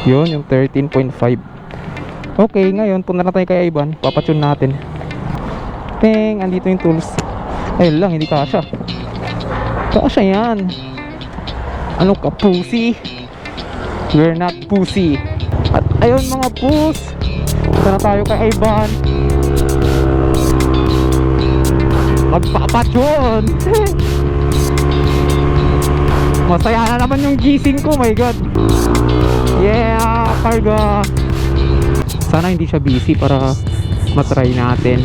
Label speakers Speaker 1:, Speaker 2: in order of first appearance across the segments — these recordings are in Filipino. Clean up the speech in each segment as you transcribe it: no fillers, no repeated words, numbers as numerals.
Speaker 1: Yun, yung 13.5. Okay, ngayon punta na tayo kay Ivan. Papatune natin. Ting, andito yung tools. Ayun lang, hindi kasha. Kasha yan. Ano ka, pussy? We're not pussy. At ayun mga pus, punta na tayo kay Ivan. Magpapatune. Masaya na naman yung gising ko, my god. Yeah, karga. Sana hindi siya busy para matry natin.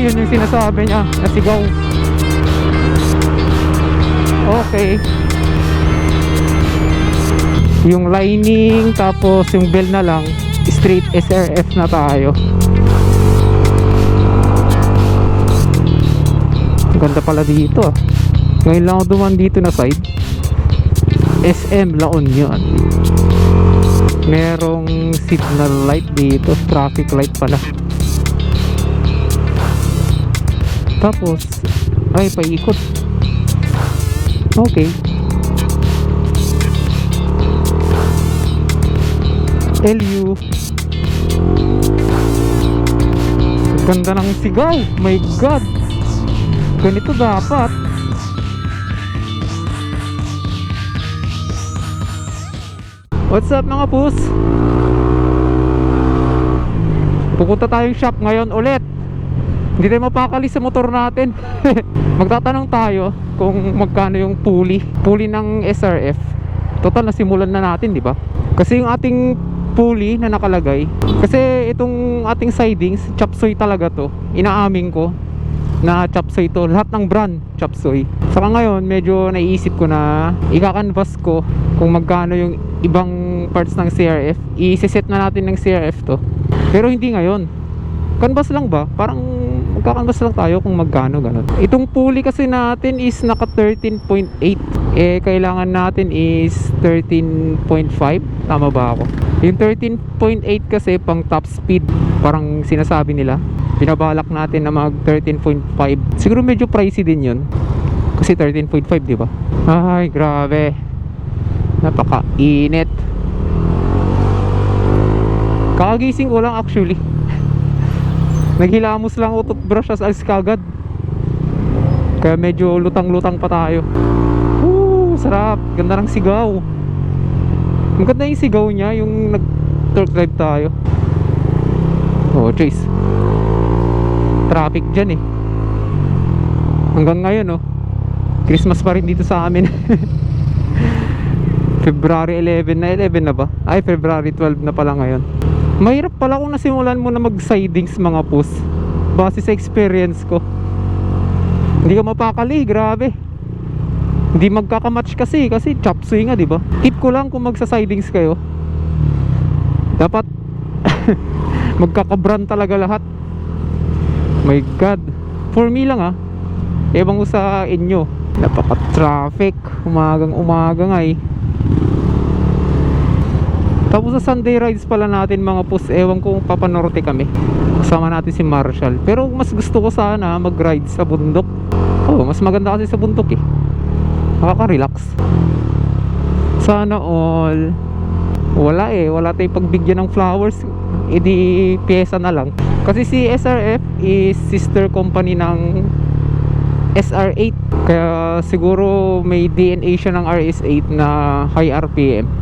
Speaker 1: Yun yung sinasabi niya, nasigaw. Okay. Yung lining, tapos yung bell na lang, straight SRF na tayo. Ganda pala dito ah. Ngayon lang ako duman dito na side. SM La Union. Merong signal light dito, traffic light pala. Tapos ay paikot. Okay. LU. Ganda ng sigaw. My god. Ganito dapat. What's up mga pus? Pupunta tayong shop ngayon ulit. Hindi tayo mapakali sa motor natin. Magtatanong tayo kung magkano yung pulley ng SRF. Total nasimulan na natin, di ba? Kasi yung ating pulley na nakalagay, kasi itong ating sidings, chop suey talaga to. Inaamin ko na chop suey to. Lahat ng brand chop suey. Saka ngayon medyo naiisip ko na ika-canvas ko kung magkano yung ibang parts ng CRF. I-set na natin ng CRF to. Pero hindi ngayon. Canvas lang ba? Parang magkakanvas lang tayo kung magkano ganun. Itong pulley kasi natin is naka 13.8. Eh kailangan natin is 13.5. Tama ba ako? Yung 13.8 kasi pang top speed. Parang sinasabi nila. Pinabalak natin na mag 13.5. Siguro medyo pricey din yun. Kasi 13.5, di ba? Ay, grabe. Napaka-init. Kakagising ko lang actually. Naghilamos lang ako toothbrush as alis kagad. Kaya medyo lutang-lutang pa tayo. Sarap. Ganda ng sigaw. Ang ganda yung sigaw niya, yung nag-torque drive tayo. Oh, jeez. Traffic dyan eh. Hanggang ngayon oh. Christmas pa rin dito sa amin. February 11 na. 11 na ba? Ay, February 12 na pala ngayon. Mahirap pala kung nasimulan mo na mag-sidings mga pus. Base sa experience ko. Hindi ka mapakali, grabe. Hindi magkakamatch kasi chop suey nga, di ba? Tip ko lang kung magsa-sidings kayo. Dapat magkakabrand talaga lahat. My god. For me lang ah. Ewan ko sa inyo. Napaka-traffic. Umagang umaga nga eh. Tapos sa Sunday rides pala natin mga pus, ewan ko kung papanorte kami. Kasama natin si Marshall. Pero mas gusto ko sana mag-ride sa bundok. Oh, mas maganda kasi sa bundok eh. Nakaka-relax. Sana all. Wala eh, wala tayong pagbigyan ng flowers. E di pyesa na lang. Kasi si SRF is sister company ng SR8. Kaya siguro may DNA siya ng RS8 na high RPM.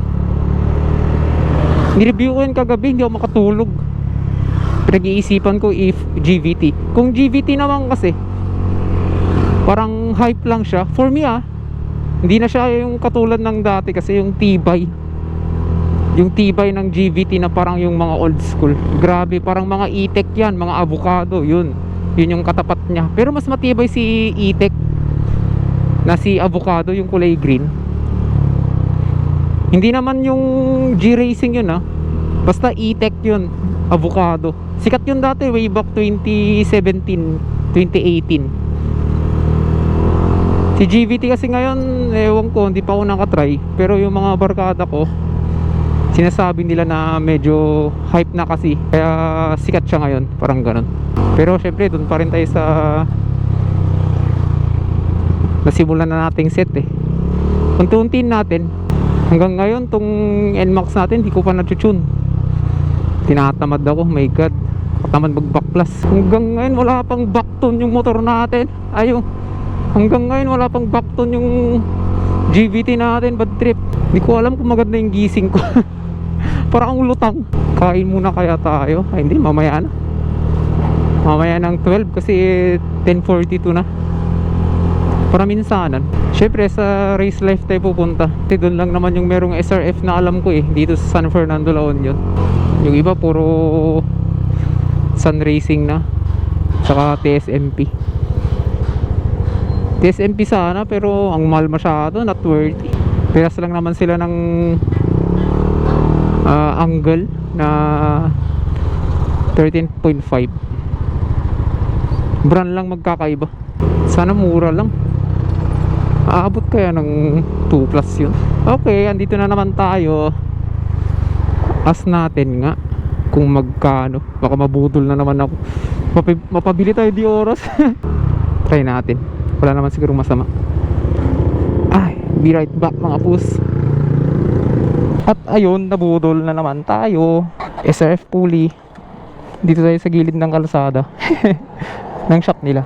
Speaker 1: Nireview ko yun kagabi, hindi ako makatulog. Pinag-iisipan ko if GVT. Kung GVT naman kasi parang hype lang siya. For me hindi na siya yung katulad ng dati. Kasi yung tibay ng GVT na parang yung mga old school. Grabe, parang mga E-Tech yan, mga avocado. Yun yung katapat niya. Pero mas matibay si E-Tech na si avocado, yung kulay green. Hindi naman yung G-Racing yun Basta E-Tech yun. avocado. Sikat yun dati way back 2017, 2018. Si GVT kasi ngayon, ewan ko, hindi pa ako nakatry. Pero yung mga barkada ko, sinasabi nila na medyo hype na kasi. Kaya sikat siya ngayon, parang ganun. Pero syempre, dun pa rin tayo sa nasimulan na nating set eh. Unti-untiin natin. Hanggang ngayon, tong NMAX natin, di ko pa na-tune. Tinatamad ako, my god. Tamad mag-backplus. Hanggang ngayon, wala pang backtone yung motor natin. Ayun. Hanggang ngayon, wala pang backtone yung GVT natin. Bad trip. Di ko alam kung maganda yung gising ko. Parang lutang. Kain muna kaya tayo. Ay hindi, mamaya na. Mamaya ng 12 kasi 10:42 na. Para minsanan. Syempre sa Race Life tayo pupunta. Kasi doon lang naman yung merong SRF na alam ko eh. Dito sa San Fernando, La Union. Yung iba puro Sun Racing na. Saka TSMP. TSMP sana pero ang mahal masyado. Not worthy. Piras lang naman sila ng angle na 13.5. Brand lang magkakaiba. Sana mura lang. Aabot kaya ng 2 plus yun. Okay, andito na naman tayo. As natin nga kung magkano. Baka mabudol na naman ako. Mapabili tayo di oras. Try natin. Wala naman siguro masama. Ay, be right back mga pus. At ayun, nabudol na naman tayo. SRF pulley. Dito tayo sa gilid ng kalsada. Ng shop nila.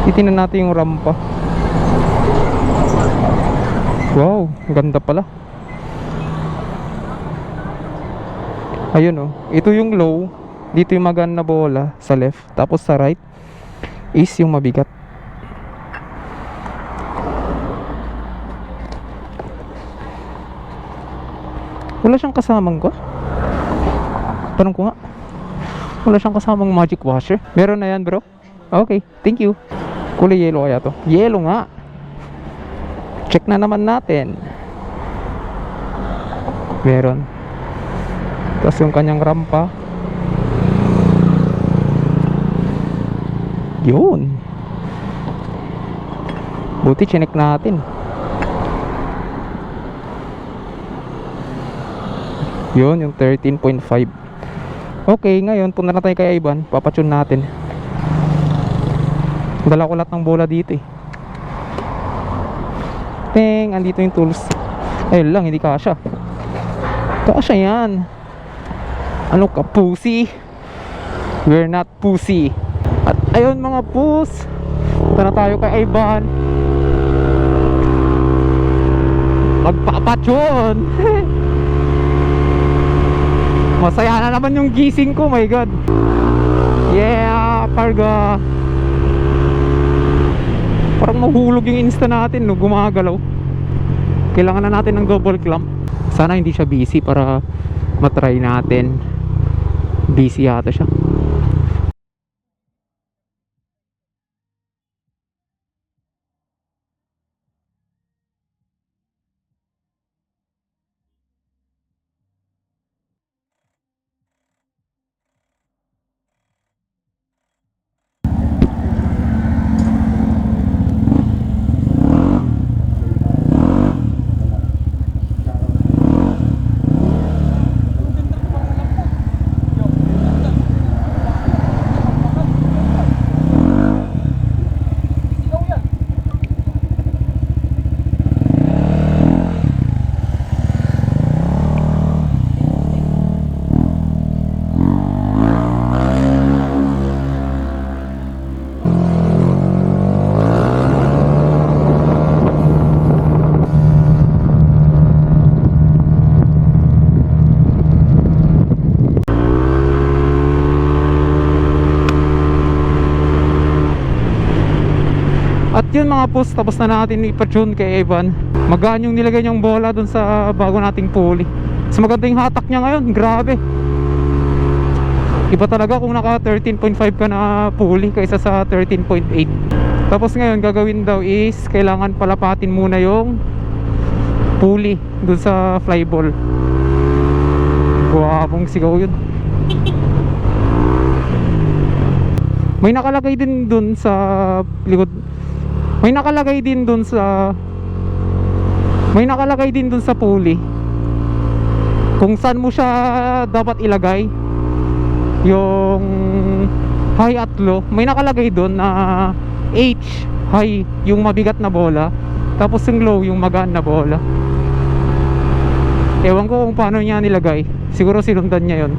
Speaker 1: Titingnan natin yung rampa. Wow, ganda pala. Ayun oh, ito yung low. Dito yung magaan na bola sa left. Tapos sa right is yung mabigat. Wala siyang kasamang ko. Tanong ko nga. Wala siyang kasamang magic washer. Meron na yan bro. Okay, thank you. Kulay yellow kaya to. Yellow nga. Check na naman natin. Meron. Tapos yung kanyang rampa. Yun. Buti chinek natin. Yun yung 13.5. Okay, ngayon punta na tayo kay Ivan. Papatune natin. Dala ko lahat ng bola dito eh. Ting, andito yung tools. Ayun lang, hindi kasya. Kasya yan. Ano ka, pussy? We're not pussy. At ayun mga pus, punta na tayo kay Ivan. Magpapatyon. Masaya na naman yung gising ko, my god. Yeah, parga. Parang mahulog yung insta natin no, gumagalaw. Kailangan na natin ng double clamp. Sana hindi siya busy para matry natin. Busy yata siya. At yun mga post, tapos na natin ipatune kay Evan. Magaan yung nilagay niyang bola dun sa bago nating pulley. Mas maganda yung hatak niya ngayon, grabe. Iba talaga kung naka 13.5 ka na pulley kaysa sa 13.8. Tapos ngayon gagawin daw is kailangan palapatin muna yung pulley dun sa flyball. Guwapong sigaw yun. May nakalagay din dun sa likod. May nakalagay din dun sa pulley kung saan mo siya dapat ilagay. Yung high at low, may nakalagay dun na H, high, yung mabigat na bola. Tapos yung low, yung magaan na bola. Ewan ko kung paano niya nilagay. Siguro sinundan niya yon.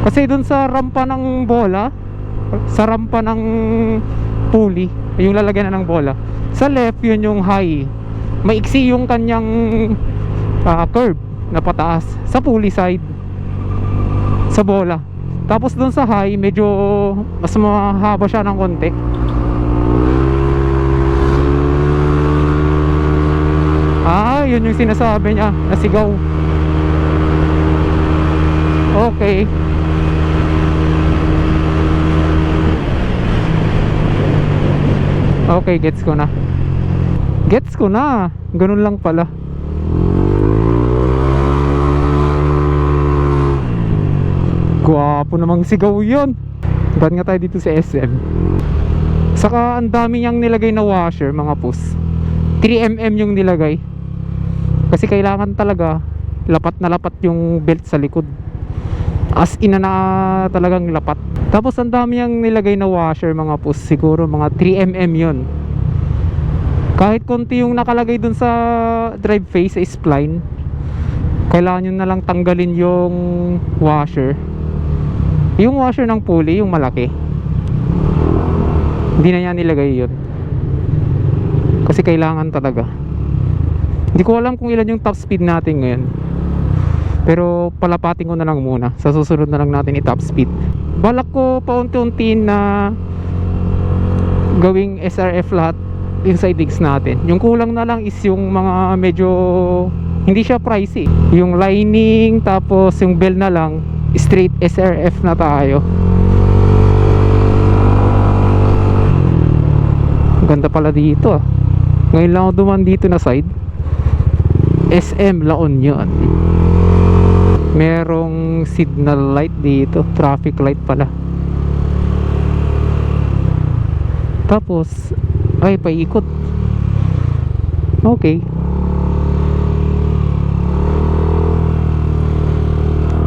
Speaker 1: Kasi dun sa rampa ng bola, sa rampa ng pulley, yung lalagyan na ng bola, sa left yun yung high. Maiksi yung kanyang curve na pataas sa pulley side, sa bola. Tapos dun sa high, medyo mas mahaba siya ng konti. Yun yung sinasabi niya, nasigaw. Okay. Okay, gets ko na. Ganun lang pala. Gwapo namang sigaw yun. Ba't nga tayo dito sa SM? Saka ang dami niyang nilagay na washer, mga pus. 3mm yung nilagay. Kasi kailangan talaga lapat na lapat yung belt sa likod. As in na talagang lapat. Tapos ang dami niyang nilagay na washer, mga pus. Siguro mga 3mm yun. Kahit konti yung nakalagay dun sa drive face, sa spline, kailangan nyo na lang tanggalin yung washer. Yung washer ng pulley, yung malaki, hindi na niya nilagay yun. Kasi kailangan talaga. Hindi ko alam kung ilan yung top speed natin ngayon, pero palapatin ko na lang muna. Sa susunod na lang natin i-top speed. Balak ko paunti-unti na gawing SRF lahat inside digs natin. Yung kulang na lang is yung mga medyo hindi siya pricey, yung lining, tapos yung bell na lang straight SRF na tayo. Ganda pala dito. Ngayon lang ako duman dito na side. SM La Union. Merong signal light dito, traffic light pala. Tapos ay paikot. Okay.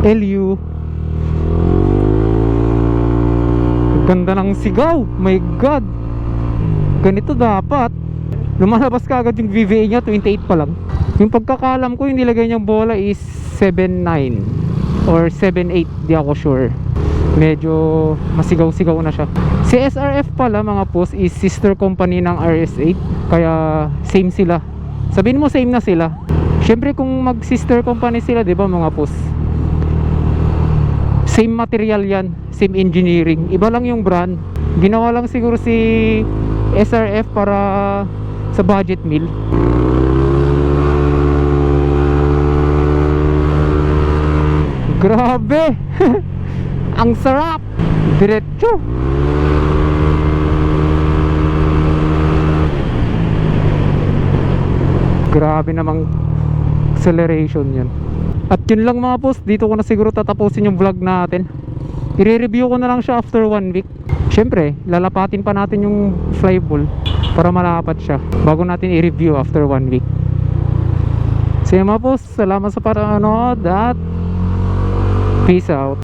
Speaker 1: LU. Ganda ng sigaw. My God. Ganito dapat. Lumalabas ka agad yung VVA niya, 28 pa lang. Yung pagkakalam ko, yung nilagay niyang bola is 7.9 or 7.8, di ako sure. Medyo masigaw-sigaw na siya. Si SRF pala, mga pus, is sister company ng RS8. Kaya same sila. Sabihin mo same na sila. Syempre kung mag sister company sila, di ba mga pus, same material yan, same engineering, iba lang yung brand. Ginawa lang siguro si SRF para sa budget meal. Grabe. Ang sarap. Diretso. Grabe namang acceleration yun. At yun lang mga post, dito ko na siguro tatapusin yung vlog natin. I-review ko na lang siya after 1 week. Syempre, lalapatin pa natin yung flyball para malapat siya bago natin i-review after 1 week. So yun mga post, salamat sa panonood at peace out.